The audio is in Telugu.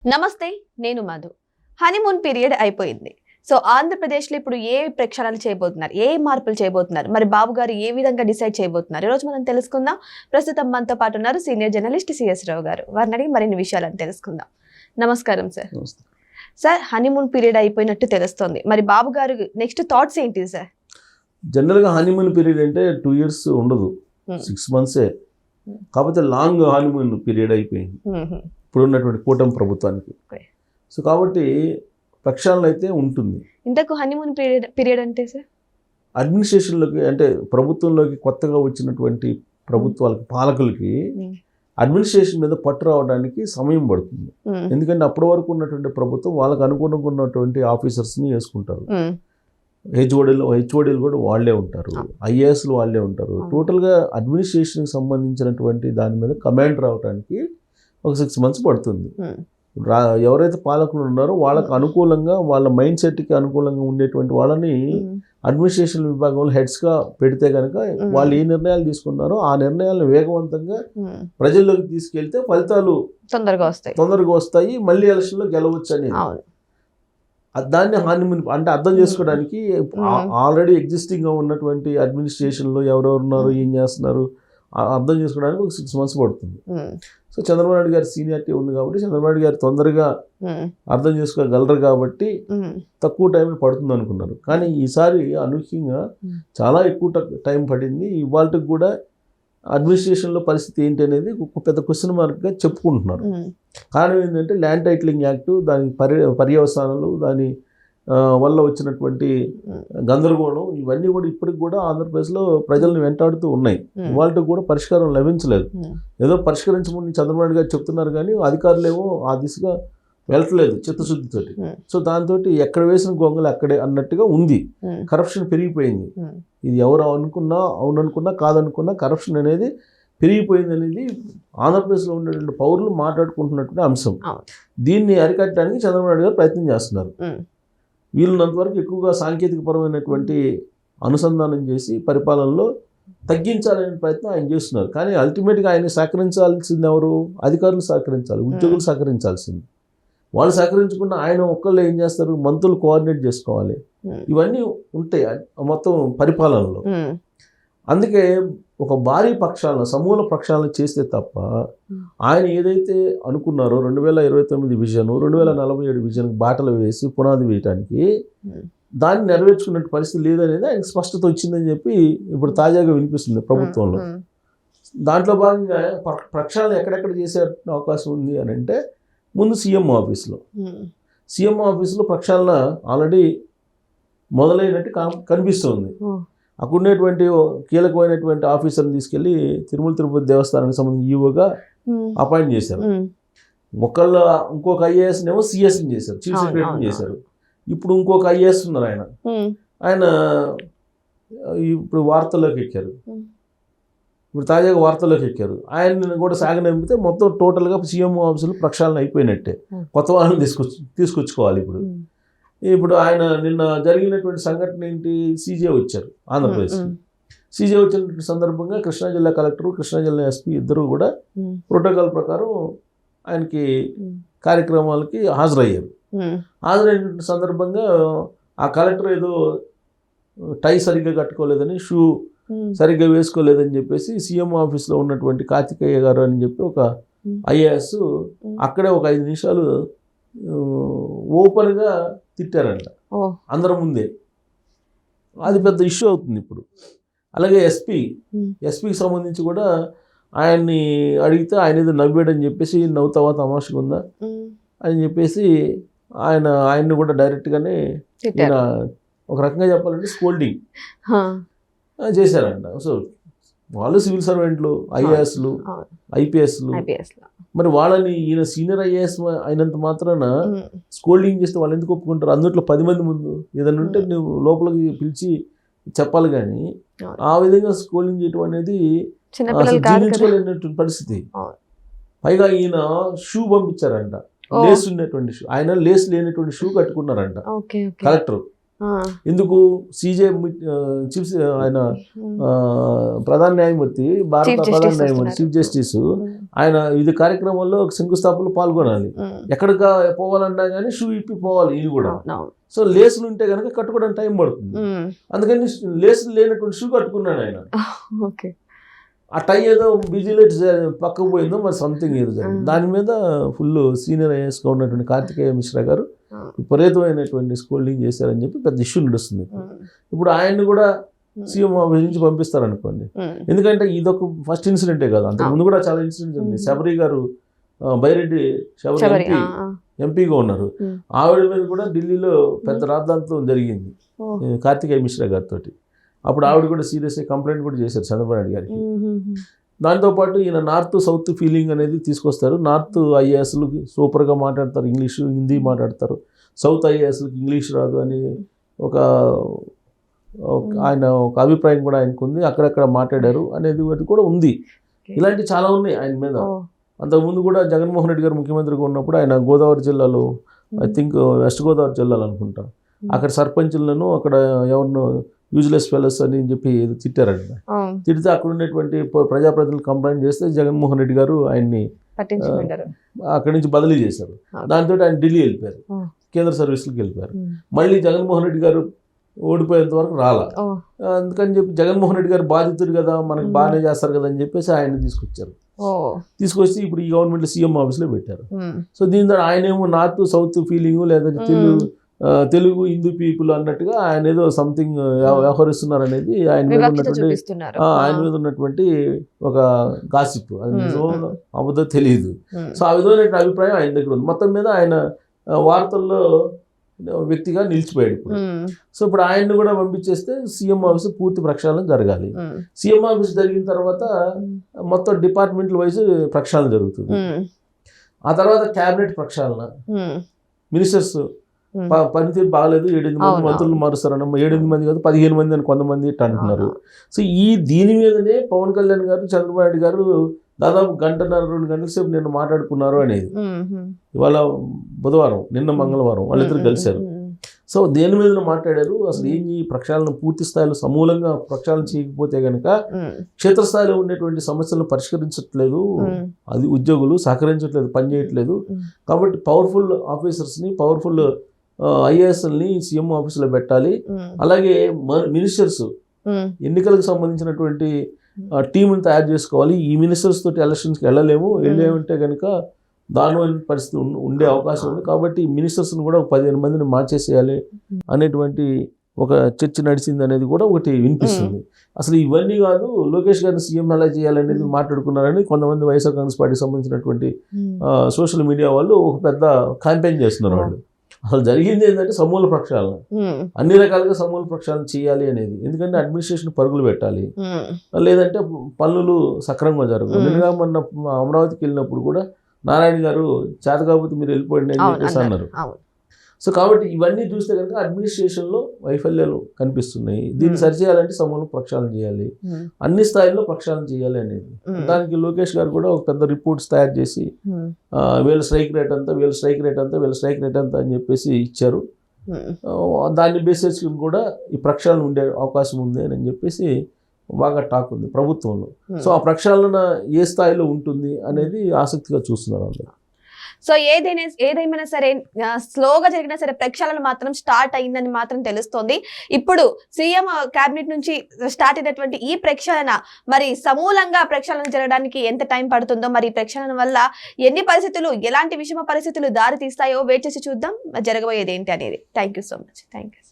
నమస్తే, నేను మధు. హనీమూన్ పీరియడ్ అయిపోయింది. సో ఆంధ్రప్రదేశ్లో ఇప్పుడు ఏ ప్రక్షాళనలు చేయబోతున్నారు, ఏ మార్పులు చేయబోతున్నారు, మరి బాబు గారు ఏ విధంగా డిసైడ్ చేయబోతున్నారు, ఈరోజు మనం తెలుసుకుందాం. ప్రస్తుతం మనతో పాటు ఉన్నారు సీనియర్ జర్నలిస్ట్ సిఎస్ రావు గారు. వారిని అడిగి మరిన్ని విషయాలను తెలుసుకుందాం. నమస్కారం సార్. సార్, హనీమూన్ పీరియడ్ అయిపోయినట్టు తెలుస్తోంది. మరి బాబు గారు నెక్స్ట్ థాట్స్ ఏంటి సార్? జనరల్గా హనీమూన్ పీరియడ్ అంటే 2 years ఉండదు, 6 months. కాకపోతే లాంగ్ హనీమూన్ పీరియడ్ అయిపోయింది ఇప్పుడు ఉన్నటువంటి కూటమి ప్రభుత్వానికి. సో కాబట్టి ప్రక్షాళన అయితే ఉంటుంది. ఇంతకు హనీమూన్ పీరియడ్ అంటే సార్ అడ్మినిస్ట్రేషన్లోకి, అంటే ప్రభుత్వంలోకి కొత్తగా వచ్చినటువంటి ప్రభుత్వాలకి, పాలకులకి అడ్మినిస్ట్రేషన్ మీద పట్టు రావడానికి సమయం పడుతుంది. ఎందుకంటే అప్పటి వరకు ఉన్నటువంటి ప్రభుత్వం వాళ్ళకి అనుగుణంగా ఉన్నటువంటి ఆఫీసర్స్ని వేసుకుంటారు. హెచ్ఓడీలు కూడా వాళ్ళే ఉంటారు, ఐఏఎస్లు వాళ్ళే ఉంటారు. టోటల్గా అడ్మినిస్ట్రేషన్కి సంబంధించినటువంటి దాని మీద కమాండ్ రావడానికి ఒక 6 months పడుతుంది. ఎవరైతే పాలకులు ఉన్నారో వాళ్ళకు అనుకూలంగా, వాళ్ళ మైండ్ సెట్కి అనుకూలంగా ఉండేటువంటి వాళ్ళని అడ్మినిస్ట్రేషన్ విభాగంలో హెడ్స్గా పెడితే కనుక వాళ్ళు ఏ నిర్ణయాలు తీసుకున్నారో ఆ నిర్ణయాలను వేగవంతంగా ప్రజల్లోకి తీసుకెళ్తే ఫలితాలు తొందరగా వస్తాయి, మళ్ళీ ఎలక్షన్లో గెలవచ్చు అనేది. దాన్ని హనీమూన్ అంటే అర్థం చేసుకోవడానికి ఆల్రెడీ ఎగ్జిస్టింగ్గా ఉన్నటువంటి అడ్మినిస్ట్రేషన్లో ఎవరెవరు ఉన్నారు, ఏం చేస్తున్నారు అర్థం చేసుకోవడానికి ఒక 6 months పడుతుంది. సో చంద్రబాబు నాయుడు గారి సీనియారిటీ ఉంది కాబట్టి, చంద్రబాబు నాయుడు గారు తొందరగా అర్థం చేసుకోగలరు కాబట్టి తక్కువ టైం పడుతుంది అనుకున్నారు. కానీ ఈసారి అనూహ్యంగా చాలా ఎక్కువ టైం పడింది. ఇవాళకి కూడా అడ్మినిస్ట్రేషన్లో పరిస్థితి ఏంటి అనేది ఒక పెద్ద క్వశ్చన్ మార్క్గా చెప్పుకుంటున్నారు. కారణం ఏంటంటే ల్యాండ్ టైటిలింగ్ యాక్టు, దాని పర్యవసానాలు, దాని వల్ల వచ్చినటువంటి గందరగోళం, ఇవన్నీ కూడా ఇప్పటికి కూడా ఆంధ్రప్రదేశ్లో ప్రజలను వెంటాడుతూ ఉన్నాయి. వాళ్ళకి కూడా పరిష్కారం లభించలేదు. ఏదో పరిష్కరించమని చంద్రబాబు నాయుడు గారు చెప్తున్నారు కానీ అధికారులేమో ఆ దిశగా వెళ్ళట్లేదు చిత్తశుద్ధితోటి. సో దాంతో ఎక్కడ వేసిన గొంగలు అక్కడే అన్నట్టుగా ఉంది. కరప్షన్ పెరిగిపోయింది. ఇది ఎవరు అవుననుకున్నా కాదనుకున్నా కరప్షన్ అనేది పెరిగిపోయింది అనేది ఆంధ్రప్రదేశ్లో ఉన్నటువంటి పౌరులు మాట్లాడుకుంటున్నటువంటి అంశం. దీన్ని అరికట్టడానికి చంద్రబాబు నాయుడు గారు ప్రయత్నం చేస్తున్నారు. వీలున్నంత వరకు ఎక్కువగా సాంకేతికపరమైనటువంటి అనుసంధానం చేసి పరిపాలనలో తగ్గించాలనే ప్రయత్నం ఆయన చేస్తున్నారు. కానీ అల్టిమేట్గా ఆయన సహకరించాల్సింది ఎవరు? అధికారులు సహకరించాలి, ఉద్యోగులు సహకరించాల్సింది. వాళ్ళు సహకరించకుండా ఆయన ఒక్కళ్ళు ఏం చేస్తారు? మంత్రులు కోఆర్డినేట్ చేసుకోవాలి. ఇవన్నీ ఉంటాయి మొత్తం పరిపాలనలో. అందుకే ఒక భారీ ప్రక్షాళన, సమూల ప్రక్షాళన చేస్తే తప్ప ఆయన ఏదైతే అనుకున్నారో 2029 విజన్, 2047 విజన్కి బాటలు వేసి పునాది వేయటానికి దాన్ని నెరవేర్చుకునే పరిస్థితి లేదనేది ఆయనకు స్పష్టత వచ్చిందని చెప్పి ఇప్పుడు తాజాగా వినిపిస్తుంది ప్రభుత్వంలో. దాంట్లో భాగంగా ప్రక్షాళన ఎక్కడెక్కడ చేసే అవకాశం ఉంది అని అంటే, ముందు సీఎం ఆఫీస్లో ప్రక్షాళన ఆల్రెడీ మొదలైనట్టు కనిపిస్తుంది. అక్కడ ఉండేటువంటి కీలకమైనటువంటి ఆఫీసర్ని తీసుకెళ్లి తిరుపతి దేవస్థానానికి సంబంధించి ఈవోగా అపాయింట్ చేశారు. ఇంకొక ఐఏఎస్నేమో సిఎస్ని చేశారు, చీఫ్ సెక్రటరీని చేశారు. ఇప్పుడు ఇంకొక ఐఏఎస్ ఉన్నారు, ఆయన ఇప్పుడు వార్తల్లోకి ఎక్కారు. ఇప్పుడు తాజాగా వార్తల్లోకి ఎక్కారు. ఆయన్ని కూడా సాగనంపితే మొత్తం టోటల్గా సీఎం ఆఫీసులు ప్రక్షాళన అయిపోయినట్టే. కొత్త వాళ్ళని తీసుకొచ్చుకోవాలి. ఇప్పుడు ఆయన నిన్న జరిగినటువంటి సంఘటన ఏంటి? సీజే వచ్చారు ఆంధ్రప్రదేశ్. సీజే వచ్చినటువంటి సందర్భంగా కృష్ణా జిల్లా కలెక్టర్, కృష్ణా జిల్లా ఎస్పీ ఇద్దరు కూడా ప్రోటోకాల్ ప్రకారం ఆయనకి కార్యక్రమాలకి హాజరయ్యారు. హాజరైనటువంటి సందర్భంగా ఆ కలెక్టర్ ఏదో టై సరిగ్గా కట్టుకోలేదని, షూ సరిగ్గా వేసుకోలేదని చెప్పేసి సీఎం ఆఫీస్లో ఉన్నటువంటి కార్తికేయ గారు అని చెప్పి ఒక ఐఏఎస్ అక్కడే ఒక 5 నిమిషాలు ఓపెన్గా తిట్టారంట అందరి ముందే. అది పెద్ద ఇష్యూ అవుతుంది ఇప్పుడు. అలాగే ఎస్పీకి సంబంధించి కూడా ఆయన్ని అడిగితే ఆయన ఏదో నవ్వాడని చెప్పేసి, నవ్వుతావా, తమాషగా ఉందా అని చెప్పేసి ఆయన్ని కూడా డైరెక్ట్గానే ఒక రకంగా చెప్పాలంటే స్కోల్డింగ్ చేశారంట. సో వాళ్ళు సివిల్ సర్వెంట్లు, ఐఏఎస్లు, ఐపీఎస్లు, మరి వాళ్ళని ఈయన సీనియర్ ఐఏఎస్ అయినంత మాత్రాన స్కోల్డింగ్ చేస్తే వాళ్ళు ఎందుకు ఒప్పుకుంటారు? అందులో 10 మంది ముందు ఏదైనా ఉంటే నువ్వు లోపలికి పిలిచి చెప్పాలి. కానీ ఆ విధంగా స్కోల్డింగ్ చేయడం అనేది జీర్ణించుకోలేనటువంటి పరిస్థితి. పైగా ఈయన షూ పంపించారంట, లేస్ ఉన్నటువంటి షూ. ఆయన లేస్ లేనటువంటి షూ కట్టుకున్నారంట కలెక్టర్. ఎందుకు CJ చీఫ్ ఆయన ప్రధాన న్యాయమూర్తి, భారత ప్రధాన న్యాయమూర్తి, చీఫ్ జస్టిస్, ఆయన ఇది కార్యక్రమంలో శంకుస్థాపనలో పాల్గొనాలి. ఎక్కడికి పోవాలన్నా కానీ షూ ఇప్పి పోవాలి. ఇది కూడా సో లేసులు ఉంటే కనుక కట్టుకోవడానికి టైం పడుతుంది. అందుకని లేసులు లేనటువంటి షూ కట్టుకున్నాడు ఆయన. ఆ టై ఏదో బిజీలో పక్కకు పోయిందో మరి సంథింగ్ ఏదో జరిగింది. దాని మీద ఫుల్ సీనియర్ ఐఏఎస్గా ఉన్నటువంటి కార్తికేయ మిశ్రా గారు విపరీతమైనటువంటి స్కోల్డింగ్ చేశారని చెప్పి పెద్ద ఇష్యూ నడుస్తుంది. ఇప్పుడు ఆయన్ని కూడా సీఎం ఆఫీస్ నుంచి పంపిస్తారనుకోండి. ఎందుకంటే ఇదొక ఫస్ట్ ఇన్సిడెంటే కదా, అంతకుముందు కూడా చాలా ఇన్సిడెంట్స్ ఉన్నాయి. శబరి గారు, బైరెడ్డి శబరి ఎంపీగా ఉన్నారు. ఆవిడ మీద కూడా ఢిల్లీలో పెద్ద రాద్ధాంతం జరిగింది కార్తికేయ మిశ్రా గారితో. అప్పుడు ఆవిడ కూడా సీరియస్గా కంప్లైంట్ కూడా చేశారు చంద్రబాబు నాయుడు గారికి. దాంతోపాటు ఈయన నార్త్ సౌత్ ఫీలింగ్ అనేది తీసుకొస్తారు. నార్త్ ఐఏఎస్లు సూపర్గా మాట్లాడతారు, ఇంగ్లీషు హిందీ మాట్లాడతారు. సౌత్ ఐఏఎస్లకు ఇంగ్లీష్ రాదు అని ఆయన ఒక అభిప్రాయం కూడా ఆయనకు ఉంది. అక్కడక్కడ మాట్లాడారు అనేది కూడా ఉంది. ఇలాంటివి చాలా ఉన్నాయి ఆయన మీద. అంతకుముందు కూడా జగన్మోహన్ రెడ్డి గారు ముఖ్యమంత్రిగా ఉన్నప్పుడు ఆయన గోదావరి జిల్లాలో, ఐ థింక్ వెస్ట్ గోదావరి జిల్లాలో అనుకుంటా, అక్కడ సర్పంచులను అక్కడ ఎవరినో యూజ్లెస్ ఫెలోస్ అని చెప్పి తిట్టారంట. తిడితే అక్కడ ఉన్నటువంటి ప్రజాప్రతినిధులు కంప్లైంట్ చేస్తే జగన్మోహన్ రెడ్డి గారు ఆయన్ని అక్కడి నుంచి బదిలీ చేశారు. దాంతో ఆయన ఢిల్లీ వెళ్ళిపోయారు, కేంద్ర సర్వీసులకు వెళ్ళిపోయారు. మళ్ళీ జగన్మోహన్ రెడ్డి గారు ఓడిపోయేంత వరకు రాలా. అందుకని చెప్పి జగన్మోహన్ రెడ్డి గారు బాధితుడు కదా, మనకు బాగానే చేస్తారు కదా అని చెప్పేసి ఆయన్ని తీసుకొచ్చారు. తీసుకొచ్చి ఇప్పుడు ఈ గవర్నమెంట్ సీఎం ఆఫీస్లో పెట్టారు. సో దీని ద్వారా ఆయనేమో నార్త్ సౌత్ ఫీలింగ్ లేదంటే తెలుగు హిందూ పీపుల్ అన్నట్టుగా ఆయన ఏదో సంథింగ్ వ్యవహరిస్తున్నారు అనేది ఆయన మీద ఉన్నటువంటి ఒక గాసిప్. అది నిజమో అబద్ధం తెలియదు. సో ఆ విధమైన అభిప్రాయం ఆయన దగ్గర ఉంది. మొత్తం మీద ఆయన వార్తల్లో వ్యక్తిగా నిలిచిపోయాడు ఇప్పుడు. సో ఇప్పుడు ఆయన్ని కూడా పంపించేస్తే సీఎం ఆఫీస్ పూర్తి ప్రక్షాళన జరగాలి. సీఎం ఆఫీస్ జరిగిన తర్వాత మొత్తం డిపార్ట్మెంట్ల వైజ్ ప్రక్షాళన జరుగుతుంది. ఆ తర్వాత క్యాబినెట్ ప్రక్షాళన, మినిస్టర్స్ పనితీరు బాగలేదు, 7-8 మంది మంత్రులు మారుస్తారన్న. 7-8 మంది కాదు 15 మంది అని కొంతమంది అంటున్నారు. సో దీని మీదనే పవన్ కళ్యాణ్ గారు, చంద్రబాబు నాయుడు గారు దాదాపు 1.5-2 గంటల సేపు నిన్న మాట్లాడుకున్నారు అనేది. ఇవాళ బుధవారం, నిన్న మంగళవారం వాళ్ళిద్దరు కలిశారు. సో దేని మీద మాట్లాడారు, అసలు ఈ ప్రక్షాళన పూర్తి స్థాయిలో సమూలంగా ప్రక్షాళన చేయకపోతే కనుక క్షేత్రస్థాయిలో ఉండేటువంటి సమస్యలను పరిష్కరించట్లేదు, అది ఉద్యోగులు సహకరించట్లేదు, పనిచేయట్లేదు. కాబట్టి పవర్ఫుల్ ఆఫీసర్స్ని, పవర్ఫుల్ ఐఏఎస్ఎల్ని సీఎం ఆఫీసులో పెట్టాలి. అలాగే మినిస్టర్స్ ఎన్నికలకు సంబంధించినటువంటి టీంని తయారు చేసుకోవాలి. ఈ మినిస్టర్స్ తోటి ఎలక్షన్స్కి వెళ్ళేమంటే కనుక దారుణమైన పరిస్థితి ఉండే అవకాశం ఉంది. కాబట్టి మినిస్టర్స్ని కూడా 15 మందిని మార్చేసేయాలి అనేటువంటి ఒక చర్చ నడిచింది అనేది కూడా ఒకటి వినిపిస్తుంది. అసలు ఇవన్నీ కాదు, లోకేష్ గారిని సీఎం ఎలా చేయాలనేది మాట్లాడుకున్నారని కొంతమంది వైఎస్ఆర్ కాంగ్రెస్ పార్టీకి సంబంధించినటువంటి సోషల్ మీడియా వాళ్ళు ఒక పెద్ద క్యాంపెయిన్ చేస్తున్నారు. వాళ్ళు అసలు జరిగింది ఏంటంటే సమూల ప్రక్షాళన, అన్ని రకాలుగా సమూల ప్రక్షాళన చేయాలి అనేది. ఎందుకంటే అడ్మినిస్ట్రేషన్ పరుగులు పెట్టాలి, లేదంటే పనులు సక్రమంగా జరగవు. నిన్నగా మొన్న అమరావతికి వెళ్ళినప్పుడు కూడా నారాయణ గారు చేత కాకపోతే మీరు వెళ్ళిపోండి అని చెప్పేసి అన్నారు. సో కాబట్టి ఇవన్నీ చూస్తే కనుక అడ్మినిస్ట్రేషన్లో వైఫల్యాలు కనిపిస్తున్నాయి. దీన్ని సరిచేయాలంటే సమూల ప్రక్షాళన చేయాలి, అన్ని స్థాయిల్లో ప్రక్షాళన చేయాలి అనేది. దానికి లోకేష్ గారు కూడా ఒక పెద్ద రిపోర్ట్స్ తయారు చేసి వీళ్ళ స్ట్రైక్ రేట్ అంతా, వీళ్ళ స్ట్రైక్ రేట్ అంతా, వీళ్ళ స్ట్రైక్ రేట్ అంతా అని చెప్పేసి ఇచ్చారు. దాన్ని బేస్ చేసుకుని కూడా ఈ ప్రక్షాళన ఉండే అవకాశం ఉంది అని చెప్పేసి బాగా టాక్ ఉంది ప్రభుత్వంలో. సో ఆ ప్రక్షాళన ఏ స్థాయిలో ఉంటుంది అనేది ఆసక్తిగా చూస్తున్నారు అందరూ. సో ఏదేమైనా సరే స్లోగా జరిగినా సరే ప్రక్షాళన మాత్రం స్టార్ట్ అయిందని మాత్రం తెలుస్తోంది. ఇప్పుడు సీఎం కేబినెట్ నుంచి స్టార్ట్ అయినటువంటి ఈ ప్రక్షాళన మరి సమూలంగా ప్రక్షాళన జరగడానికి ఎంత టైం పడుతుందో, మరి ప్రక్షాళన వల్ల ఎన్ని పరిస్థితులు, ఎలాంటి విషమ పరిస్థితులు దారి తీస్తాయో వెయిట్ చేసి చూద్దాం జరగబోయేది ఏంటి అనేది. Thank you so much. Thank you.